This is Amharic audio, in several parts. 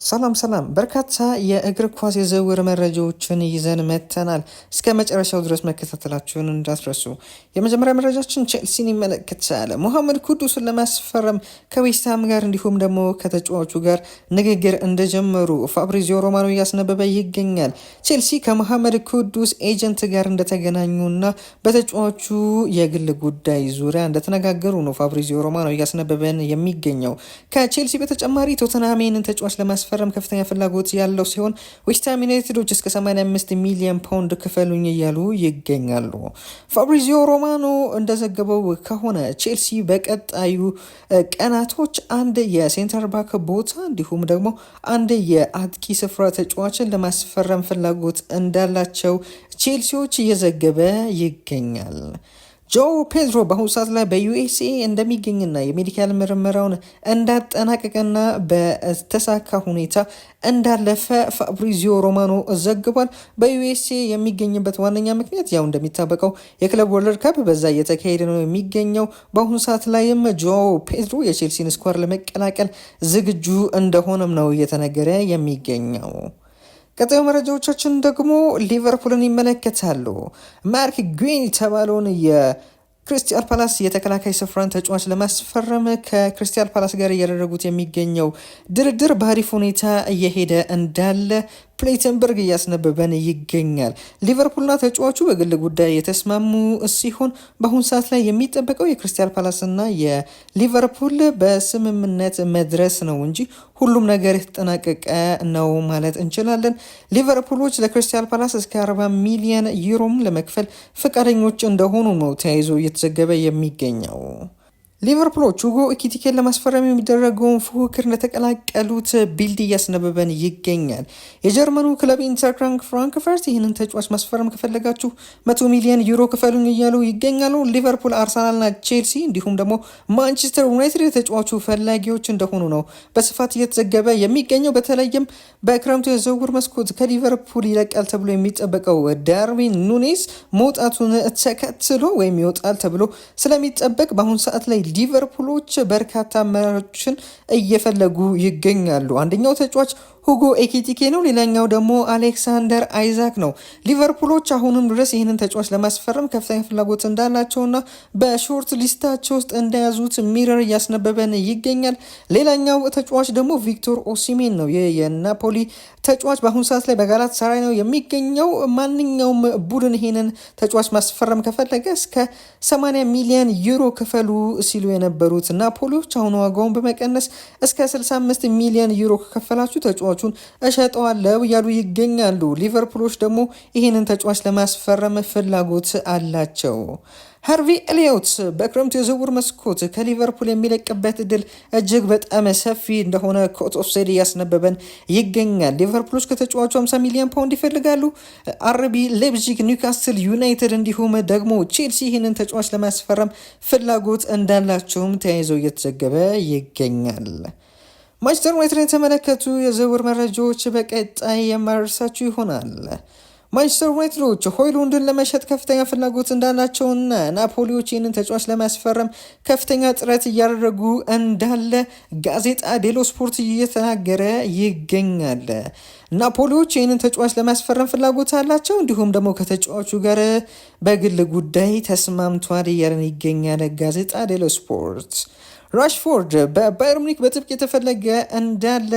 ሰላም በርካታ የእግር ኳስ የዝውውር መረጃዎችን ይዘን መጥተናል። እስከ መጨረሻው ድረስ መከታተላችሁን እንዳትረሱ። የመጀመሪያ መረጃችን ቼልሲን ይመለከታል። ሙሐመድ ኩዱስን ለማስፈረም ከዌስትሃም ጋር እንዲሁም ደግሞ ከተጫዋቹ ጋር ንግግር እንደጀመሩ ፋብሪዚዮ ሮማኖ እያስነበበ ይገኛል። ቼልሲ ከሙሐመድ ኩዱስ ኤጀንት ጋር እንደተገናኙና በተጫዋቹ የግል ጉዳይ ዙሪያ እንደተነጋገሩ ነው ፋብሪዚዮ ሮማኖ እያስነበበን የሚገኘው። ከቼልሲ በተጨማሪ ቶተንሃምን ተጫዋች ለማስፈረም ከፍተኛ ፍላጎት ያለው ሲሆን ዌስትሃም ዩናይትዶች እስከ 85 ሚሊዮን ፓውንድ ክፈሉኝ እያሉ ይገኛሉ። ፋብሪዚዮ ሮማኖ እንደዘገበው ከሆነ ቼልሲ በቀጣዩ ቀናቶች አንድ የሴንተር ባክ ቦታ እንዲሁም ደግሞ አንድ የአጥቂ ስፍራ ተጫዋችን ለማስፈረም ፍላጎት እንዳላቸው ቼልሲዎች እየዘገበ ይገኛል። ጆ ፔድሮ በአሁኑ ሰዓት ላይ በዩኤስኤ እንደሚገኝና የሜዲካል ምርመራውን እንዳጠናቀቀና በተሳካ ሁኔታ እንዳለፈ ፋብሪዚዮ ሮማኖ ዘግቧል። በዩኤስኤ የሚገኝበት ዋነኛ ምክንያት ያው እንደሚታወቀው የክለብ ወርልድ ካፕ በዛ እየተካሄደ ነው የሚገኘው። በአሁኑ ሰዓት ላይም ጆ ፔድሮ የቼልሲን ስኳር ለመቀላቀል ዝግጁ እንደሆነም ነው እየተነገረ የሚገኘው። ቀጣዩ መረጃዎቻችን ደግሞ ሊቨርፑልን ይመለከታሉ። ማርክ ጉዌን የተባለውን የክሪስታል ፓላስ የተከላካይ ስፍራን ተጫዋች ለማስፈረም ከክሪስታል ፓላስ ጋር እያደረጉት የሚገኘው ድርድር በአሪፍ ሁኔታ እየሄደ እንዳለ ፕሌተንበርግ እያስነበበን ይገኛል። ሊቨርፑልና ተጫዋቹ በግል ጉዳይ የተስማሙ ሲሆን በአሁኑ ሰዓት ላይ የሚጠበቀው የክሪስታል ፓላስና የሊቨርፑል በስምምነት መድረስ ነው እንጂ ሁሉም ነገር የተጠናቀቀ ነው ማለት እንችላለን። ሊቨርፑሎች ለክሪስታል ፓላስ እስከ 40 ሚሊዮን ዩሮም ለመክፈል ፈቃደኞች እንደሆኑ ነው ተያይዞ እየተዘገበ የሚገኘው። ሊቨርፑሎች ሁጎ ኤኪቲኬን ለማስፈረም የሚደረገውን ፉክክር እንደተቀላቀሉት ቢልድ እያስነበበን ይገኛል። የጀርመኑ ክለብ ኢንተርክራንክ ፍራንክፈርት ይህንን ተጫዋች ማስፈረም ከፈለጋችሁ 100 ሚሊዮን ዩሮ ክፈሉኝ እያሉ ይገኛሉ። ሊቨርፑል፣ አርሰናልና ቼልሲ እንዲሁም ደግሞ ማንቸስተር ዩናይትድ የተጫዋቹ ፈላጊዎች እንደሆኑ ነው በስፋት እየተዘገበ የሚገኘው። በተለይም በክረምቱ የዝውውር መስኮት ከሊቨርፑል ይለቃል ተብሎ የሚጠበቀው ዳርዊን ኑኔዝ መውጣቱን ተከትሎ ወይም ይወጣል ተብሎ ስለሚጠበቅ በአሁኑ ሰዓት ላይ ሊቨርፑሎች በርካታ አማራጮችን እየፈለጉ ይገኛሉ። አንደኛው ተጫዋች ሁጎ ኤኪቲኬ ነው። ሌላኛው ደግሞ አሌክሳንደር አይዛክ ነው። ሊቨርፑሎች አሁንም ድረስ ይህንን ተጫዋች ለማስፈረም ከፍተኛ ፍላጎት እንዳላቸውና በሾርት ሊስታቸው ውስጥ እንደያዙት ሚረር እያስነበበን ይገኛል። ሌላኛው ተጫዋች ደግሞ ቪክቶር ኦሲሜን ነው። ይህ የናፖሊ ተጫዋች በአሁኑ ሰዓት ላይ በጋላት ሰራይ ነው የሚገኘው። ማንኛውም ቡድን ይህንን ተጫዋች ማስፈረም ከፈለገ እስከ 80 ሚሊዮን ዩሮ ክፈሉ ሲሉ የነበሩት ናፖሊዎች አሁን ዋጋውን በመቀነስ እስከ 65 ሚሊዮን ዩሮ ከከፈላችሁ ተጫዋቹን እሸጠዋለሁ እያሉ ይገኛሉ። ሊቨርፑሎች ደግሞ ይህንን ተጫዋች ለማስፈረም ፍላጎት አላቸው። ሃርቪ ኤሊዮት በክረምቱ የዝውውር መስኮት ከሊቨርፑል የሚለቅበት እድል እጅግ በጣም ሰፊ እንደሆነ ኮት ኦፍ ሴድ እያስነበበን ይገኛል። ሊቨርፑሎች ከተጫዋቹ 50 ሚሊዮን ፓውንድ ይፈልጋሉ። አርቢ ሌፕዚግ፣ ኒውካስትል ዩናይትድ እንዲሁም ደግሞ ቼልሲ ይህንን ተጫዋች ለማስፈረም ፍላጎት እንዳላቸውም ተያይዘው እየተዘገበ ይገኛል። ማንቸስተር ዩናይትድን የተመለከቱ የዝውውር መረጃዎች በቀጣይ የማደርሳችሁ ይሆናል። ማንቸስተር ዩናይትዶች ሆይሉንድን ለመሸጥ ከፍተኛ ፍላጎት እንዳላቸውና ናፖሊዎች ይህንን ተጫዋች ለማስፈረም ከፍተኛ ጥረት እያደረጉ እንዳለ ጋዜጣ ዴሎ ስፖርት እየተናገረ ይገኛል። ናፖሊዎች ይህንን ተጫዋች ለማስፈረም ፍላጎት አላቸው፣ እንዲሁም ደግሞ ከተጫዋቹ ጋር በግል ጉዳይ ተስማምቷል እያለን ይገኛል ጋዜጣ ዴሎ ስፖርት። ራሽፎርድ በባየር ሙኒክ በጥብቅ የተፈለገ እንዳለ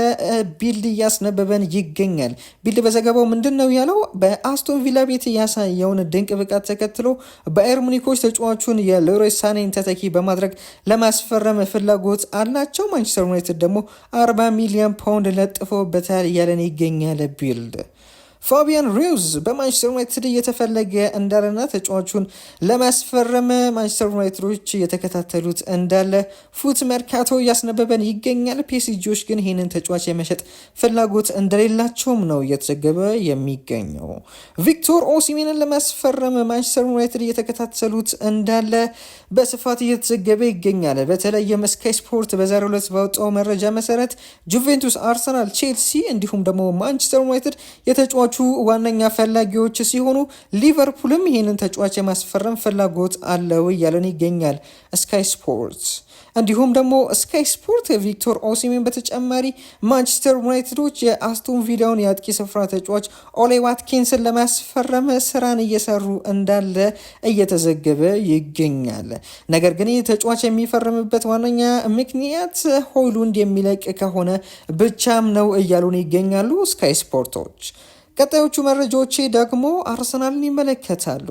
ቢልድ እያስነበበን ይገኛል። ቢልድ በዘገባው ምንድን ነው ያለው? በአስቶን ቪላ ቤት ያሳየውን ድንቅ ብቃት ተከትሎ ባየር ሙኒኮች ተጫዋቹን የሌሮይ ሳኔን ተተኪ በማድረግ ለማስፈረም ፍላጎት አላቸው። ማንቸስተር ዩናይትድ ደግሞ 40 ሚሊዮን ፓውንድ ለጥፎበታል እያለን ይገኛል ቢልድ። ፋቢያን ሩይዝ በማንቸስተር ዩናይትድ እየተፈለገ እንዳለና ተጫዋቹን ለማስፈረም ማንቸስተር ዩናይትዶች እየተከታተሉት እንዳለ ፉት መርካቶ እያስነበበን ይገኛል። ፒኤስጂዎች ግን ይህንን ተጫዋች የመሸጥ ፍላጎት እንደሌላቸውም ነው እየተዘገበ የሚገኘው። ቪክቶር ኦሲሜንን ለማስፈረም ማንቸስተር ዩናይትድ እየተከታተሉት እንዳለ በስፋት እየተዘገበ ይገኛል። በተለይም ስካይ ስፖርት በዛሬው ዕለት ባወጣው መረጃ መሰረት ጁቬንቱስ፣ አርሰናል፣ ቼልሲ እንዲሁም ደግሞ ማንቸስተር ዩናይትድ የተጫዋቹ ዋነኛ ፈላጊዎች ሲሆኑ ሊቨርፑልም ይህንን ተጫዋች የማስፈረም ፍላጎት አለው እያለን ይገኛል ስካይ ስፖርት። እንዲሁም ደግሞ ስካይ ስፖርት ቪክቶር ኦሲሜን በተጨማሪ ማንቸስተር ዩናይትዶች የአስቶን ቪላውን የአጥቂ ስፍራ ተጫዋች ኦሌ ዋትኪንስን ለማስፈረም ስራን እየሰሩ እንዳለ እየተዘገበ ይገኛል። ነገር ግን ይህ ተጫዋች የሚፈርምበት ዋነኛ ምክንያት ሆይሉንድ የሚለቅ ከሆነ ብቻም ነው እያሉን ይገኛሉ ስካይ ስፖርቶች። ቀጣዮቹ መረጃዎች ደግሞ አርሰናልን ይመለከታሉ።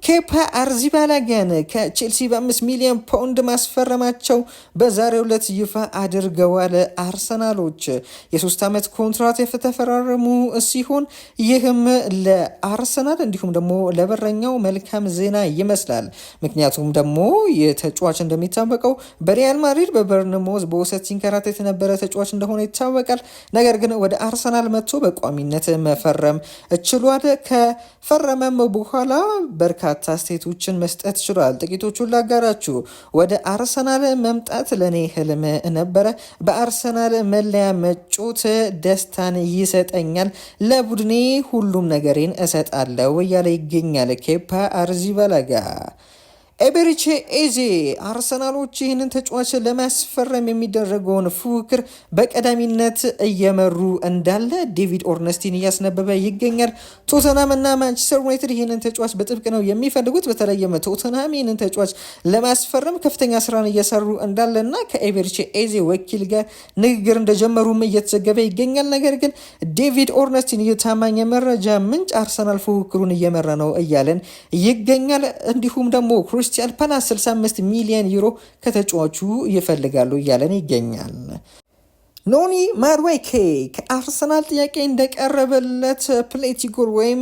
ኬፓ አሪዛባላጋን ከቼልሲ በ5 ሚሊዮን ፓውንድ ማስፈረማቸው በዛሬው ዕለት ይፋ አድርገዋል። አርሰናሎች የ3 ዓመት ኮንትራት የተፈራረሙ ሲሆን ይህም ለአርሰናል እንዲሁም ደግሞ ለበረኛው መልካም ዜና ይመስላል። ምክንያቱም ደግሞ የተጫዋች እንደሚታወቀው በሪያል ማድሪድ በበርንሞዝ በውሰት ሲንከራተት የነበረ ተጫዋች እንደሆነ ይታወቃል። ነገር ግን ወደ አርሰናል መጥቶ በቋሚነት መፈረም ችሏል። ከፈረመም በኋላ በርካታ አስተያየቶችን መስጠት ችሏል። ጥቂቶቹን ላጋራችሁ። ወደ አርሰናል መምጣት ለኔ ህልም ነበረ። በአርሰናል መለያ መጮት ደስታን ይሰጠኛል። ለቡድኔ ሁሉም ነገሬን እሰጣለሁ እያለ ይገኛል ኬፓ አሪዛባላጋ። ኤቤሪቼ ኤዜ አርሰናሎች ይህንን ተጫዋች ለማስፈረም የሚደረገውን ፉክክር በቀዳሚነት እየመሩ እንዳለ ዴቪድ ኦርነስቲን እያስነበበ ይገኛል። ቶተናም እና ማንቸስተር ዩናይትድ ይህንን ተጫዋች በጥብቅ ነው የሚፈልጉት። በተለይም ቶተናም ይህንን ተጫዋች ለማስፈረም ከፍተኛ ስራን እየሰሩ እንዳለ እና ከኤቤሪቼ ኤዜ ወኪል ጋር ንግግር እንደጀመሩም እየተዘገበ ይገኛል። ነገር ግን ዴቪድ ኦርነስቲን የታማኝ መረጃ ምንጭ አርሰናል ፉክክሩን እየመራ ነው እያለን ይገኛል። እንዲሁም ደግሞ ክሪስታል ፓላስ 65 ሚሊዮን ዩሮ ከተጫዋቹ ይፈልጋሉ እያለን ይገኛል። ኖኒ ማድዌኬ ከአርሰናል ጥያቄ እንደቀረበለት ፕሌቲጎር ወይም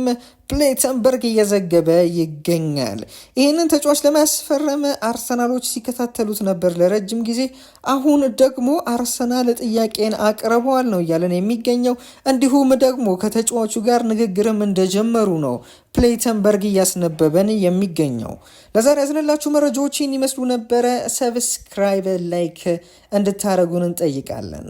ፕሌተንበርግ እየዘገበ ይገኛል። ይህንን ተጫዋች ለማስፈረም አርሰናሎች ሲከታተሉት ነበር ለረጅም ጊዜ። አሁን ደግሞ አርሰናል ጥያቄን አቅርበዋል ነው እያለን የሚገኘው። እንዲሁም ደግሞ ከተጫዋቹ ጋር ንግግርም እንደጀመሩ ነው ፕሌተንበርግ እያስነበበን የሚገኘው። ለዛሬ ያዝንላችሁ መረጃዎችን ይመስሉ ነበረ። ሰብስክራይብ፣ ላይክ እንድታረጉን እንጠይቃለን።